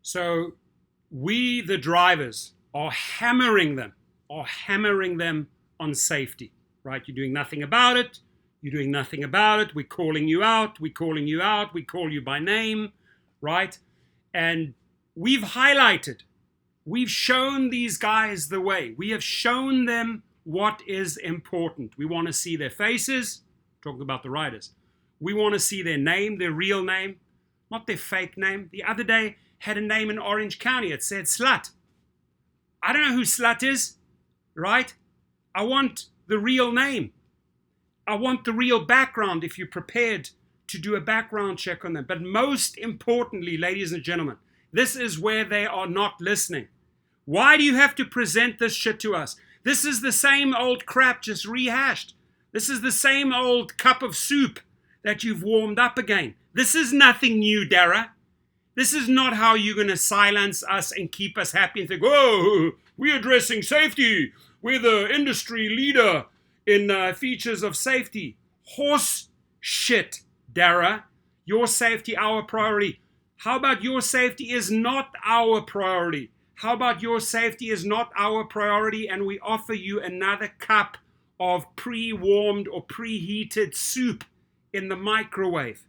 So we, the drivers, are hammering them on safety, right? You're doing nothing about it. You're doing nothing about it. We're calling you out. We call you by name, right? And we've shown these guys the way. We have shown them what is important. We want to see their faces, talking about the riders. We want to see their name, their real name, not their fake name. The other day had a name in Orange County. It said Slut. I don't know who Slut is, right? I want the real name. I want the real background if you're prepared to do a background check on them. But most importantly, ladies and gentlemen, this is where they are not listening. Why do you have to present this shit to us? This is the same old crap just rehashed. This is the same old cup of soup that you've warmed up again. This is nothing new, Dara. This is not how you're going to silence us and keep us happy and think, oh, we're addressing safety. We're the industry leader in features of safety. Horse shit, Dara. Your safety, our priority. How about your safety is not our priority? How about your safety is not our priority and we offer you another cup of pre-warmed or preheated soup in the microwave?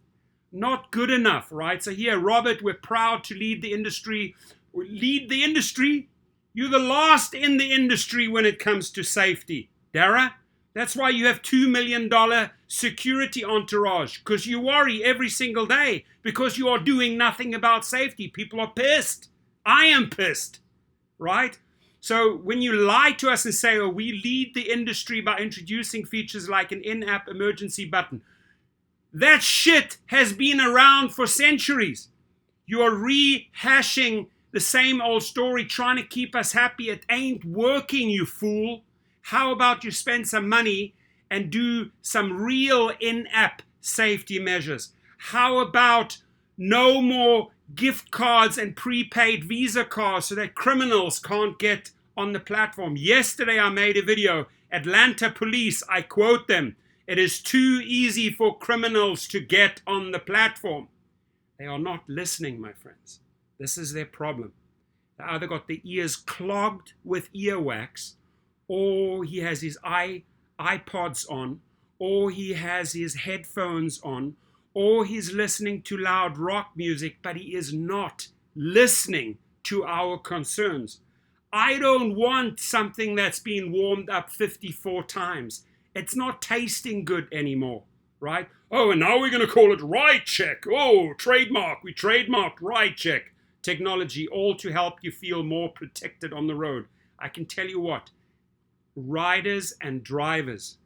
Not good enough, right? So here, Robert, we're proud to lead the industry. Lead the industry? You're the last in the industry when it comes to safety, Dara. That's why you have $2 million security entourage, because you worry every single day because you are doing nothing about safety. People are pissed. I am pissed, right? So when you lie to us and say, oh, we lead the industry by introducing features like an in-app emergency button, that shit has been around for centuries. You are rehashing the same old story, trying to keep us happy. It ain't working, you fool. How about you spend some money and do some real in-app safety measures? How about no more gift cards and prepaid Visa cards so that criminals can't get on the platform? Yesterday I made a video. Atlanta police, I quote them, "It is too easy for criminals to get on the platform." They are not listening, my friends. This is their problem. They either got their ears clogged with earwax, or he has his iPods on, or he has his headphones on, or he's listening to loud rock music, but he is not listening to our concerns. I don't want something that's been warmed up 54 times. It's not tasting good anymore, right? Oh, and now we're going to call it Ride Check. Oh, trademark. We trademarked Ride Check technology, all to help you feel more protected on the road. I can tell you what, riders and drivers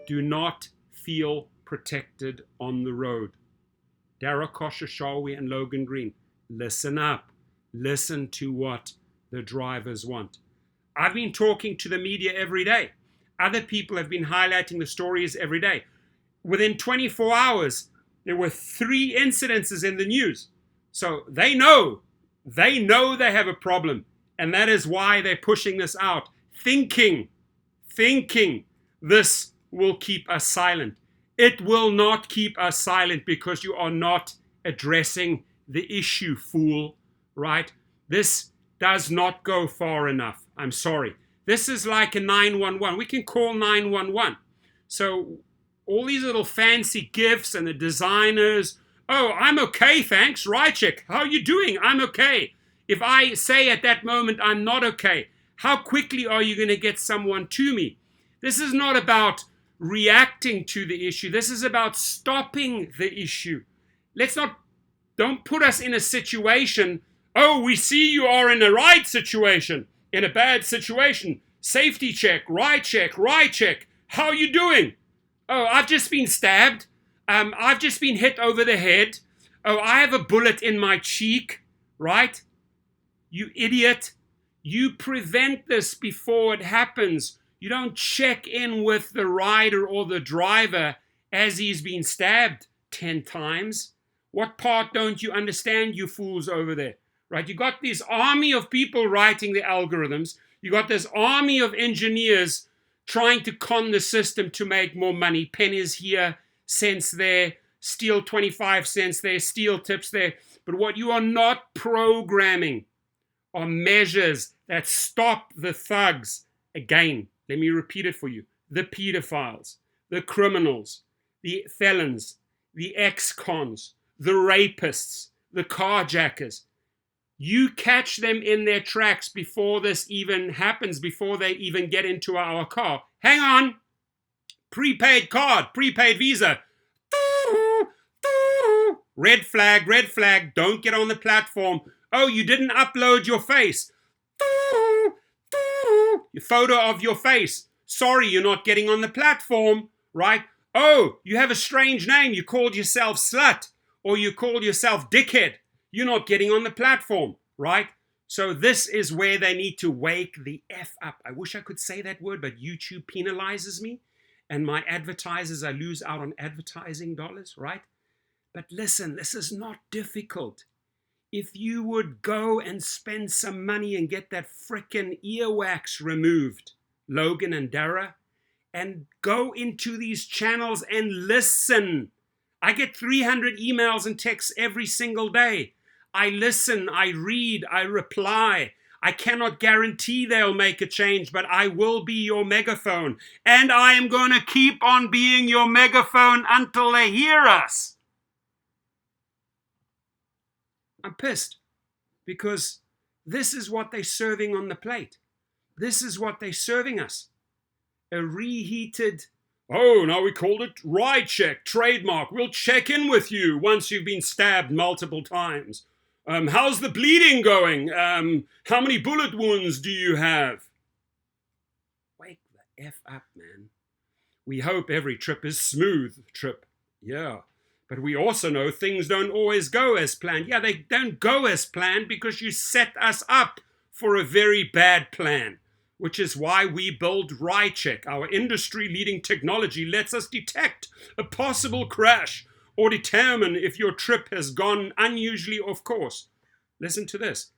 do not feel protected on the road. Dara Koshashawi and Logan Green, listen up. Listen to what the drivers want. I've been talking to the media every day. Other people have been highlighting the stories every day. Within 24 hours, there were 3 incidences in the news. So they know they have a problem. And that is why they're pushing this out, thinking this will keep us silent. It will not keep us silent because you are not addressing the issue, fool, right? This does not go far enough. I'm sorry. This is like a 911. We can call 911. So all these little fancy gifts and the designers, oh, I'm okay, thanks, Ride Check. How are you doing? I'm okay. If I say at that moment I'm not okay, how quickly are you going to get someone to me? This is not about reacting to the issue. This is about stopping the issue. Don't put us in a situation, oh, we see you are in a ride situation, in a bad situation. Safety check, ride check, ride check. How are you doing? Oh, I've just been stabbed. I've just been hit over the head. Oh, I have a bullet in my cheek, right? You idiot. You prevent this before it happens. You don't check in with the rider or the driver as he's been stabbed 10 times. What part don't you understand, you fools over there? Right? You got this army of people writing the algorithms. You got this army of engineers trying to con the system to make more money. Pennies here, cents there, steal 25 cents there, steal tips there. But what you are not programming are measures that stop the thugs. Again, let me repeat it for you. The pedophiles, the criminals, the felons, the ex-cons, the rapists, the carjackers. You catch them in their tracks before this even happens, before they even get into our car. Hang on. Prepaid card, prepaid Visa. Red flag, don't get on the platform. Oh, you didn't upload your face. Your photo of your face. Sorry, you're not getting on the platform, right? Oh, you have a strange name. You called yourself slut or you called yourself dickhead. You're not getting on the platform, right? So this is where they need to wake the F up. I wish I could say that word, but YouTube penalizes me. And my advertisers, I lose out on advertising dollars, right? But listen, this is not difficult. If you would go and spend some money and get that frickin' earwax removed, Logan and Dara, and go into these channels and listen. I get 300 emails and texts every single day. I listen, I read, I reply. I cannot guarantee they'll make a change, but I will be your megaphone. And I am going to keep on being your megaphone until they hear us. I'm pissed because this is what they're serving on the plate. This is what they're serving us. A reheated, oh, now we called it ride check, trademark. We'll check in with you once you've been stabbed multiple times. How's the bleeding going? How many bullet wounds do you have? Wake the F up, man. We hope every trip is smooth trip. Yeah. But we also know things don't always go as planned. Yeah, they don't go as planned because you set us up for a very bad plan, which is why we build Rideshare. Our industry-leading technology lets us detect a possible crash or determine if your trip has gone unusually off course. Listen to this.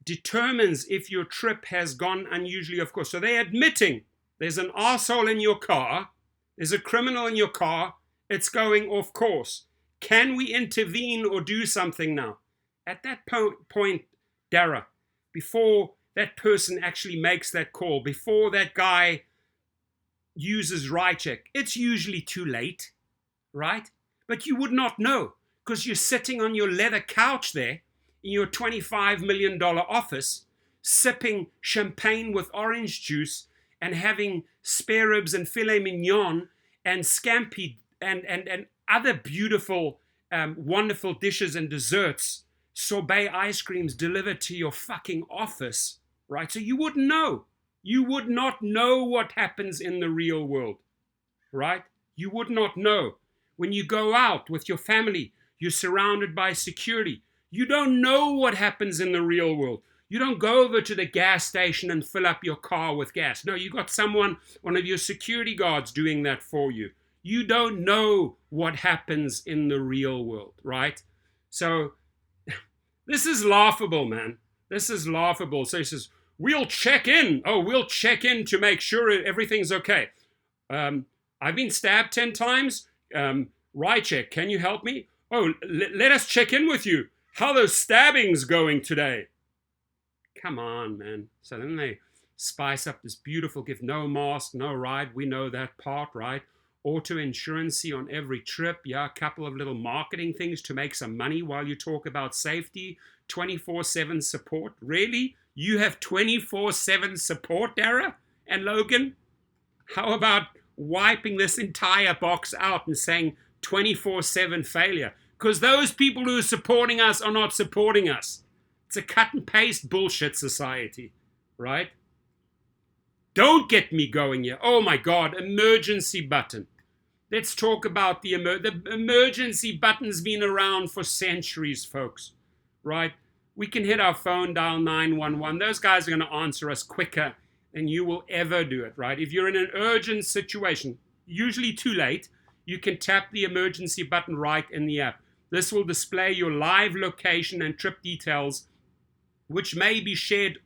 Determines if your trip has gone unusually off course. So they're admitting there's an arsehole in your car, there's a criminal in your car, it's going off course. Can we intervene or do something now? At that point, Dara, before that person actually makes that call, before that guy uses Rideshare, it's usually too late, right? But you would not know because you're sitting on your leather couch there in your $25 million office, sipping champagne with orange juice and having spare ribs and filet mignon and scampi and other beautiful, wonderful dishes and desserts, sorbet ice creams delivered to your fucking office, right? So you wouldn't know. You would not know what happens in the real world, right? You would not know. When you go out with your family, you're surrounded by security. You don't know what happens in the real world. You don't go over to the gas station and fill up your car with gas. No, you got someone, one of your security guards doing that for you. You don't know what happens in the real world, right? So this is laughable, man. This is laughable. So he says, we'll check in. Oh, we'll check in to make sure everything's okay. I've been stabbed 10 times. Rideshare, can you help me? Oh, let us check in with you. How are those stabbings going today? Come on, man. So then they spice up this beautiful gift. No mask, no ride. We know that part, right? Auto insurancy on every trip. Yeah, a couple of little marketing things to make some money while you talk about safety. 24/7 support. Really? You have 24/7 support, Dara and Logan? How about wiping this entire box out and saying 24/7 failure? Because those people who are supporting us are not supporting us. It's a cut and paste bullshit society, right? Don't get me going here. Oh my God, emergency button. Let's talk about the emergency button's been around for centuries, folks, right? We can hit our phone, dial 911. Those guys are going to answer us quicker than you will ever do it, right? If you're in an urgent situation, usually too late, you can tap the emergency button right in the app. This will display your live location and trip details, which may be shared,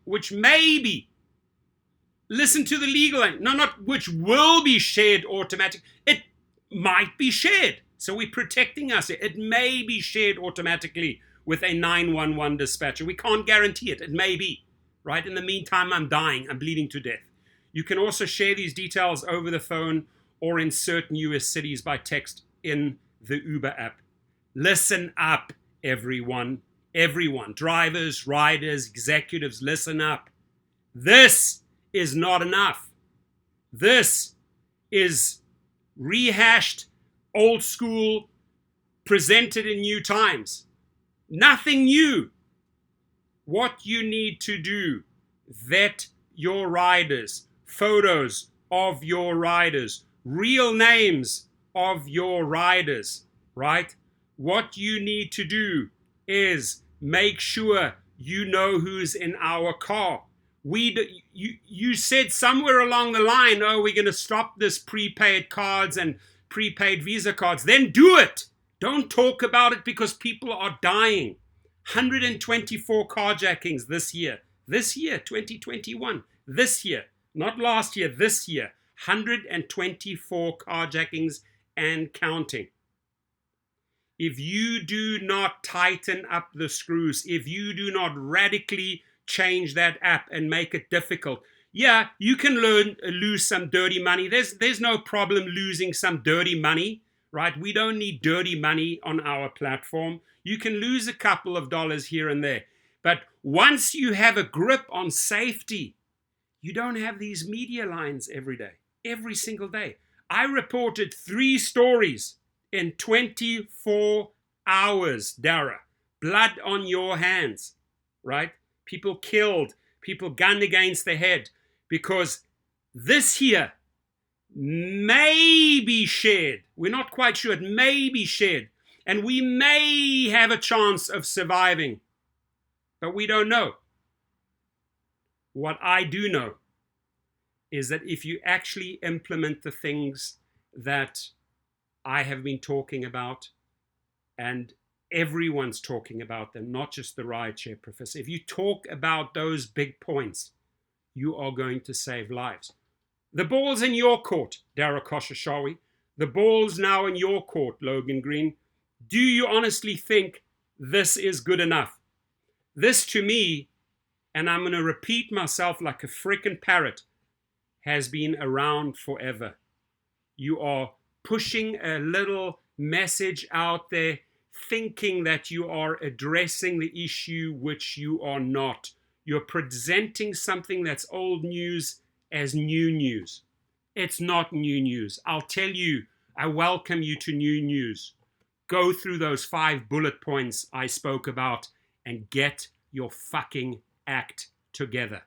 listen to the legal, no, not which will be shared automatically. It might be shared. So we're protecting us. It may be shared automatically with a 911 dispatcher. We can't guarantee it. It may be, right? In the meantime, I'm dying. I'm bleeding to death. You can also share these details over the phone or in certain US cities by text in the Uber app. Listen up, everyone. Everyone. Drivers, riders, executives, listen up. This is not enough. This is rehashed, old school, presented in new times. Nothing new. What you need to do, vet your riders, photos of your riders, real names of your riders, right? What you need to do is make sure you know who's in our car. You said somewhere along the line, oh, we're going to stop this prepaid cards and prepaid Visa cards. Then do it. Don't talk about it because people are dying. 124 carjackings this year. This year, 2021. This year. Not last year, this year. 124 carjackings and counting. If you do not tighten up the screws, if you do not radically change that app and make it difficult, yeah, you can lose some dirty money. There's no problem losing some dirty money, right? We don't need dirty money on our platform. You can lose a couple of dollars here and there. But once you have a grip on safety, you don't have these media lines every day, every single day. I reported 3 stories in 24 hours, Dara. Blood on your hands, right? People killed, people gunned against the head, because this here may be shared. We're not quite sure. It may be shared. And we may have a chance of surviving, but we don't know. What I do know is that if you actually implement the things that I have been talking about, and everyone's talking about them, not just the rideshare professor. If you talk about those big points, you are going to save lives. The ball's in your court, Dara Khosrowshahi. The ball's now in your court, Logan Green. Do you honestly think this is good enough? This to me, and I'm going to repeat myself like a freaking parrot, has been around forever. You are pushing a little message out there, thinking that you are addressing the issue, which you are not. You're presenting something that's old news as new news. It's not new news. I'll tell you, I welcome you to new news. Go through those 5 bullet points I spoke about and get your fucking act together.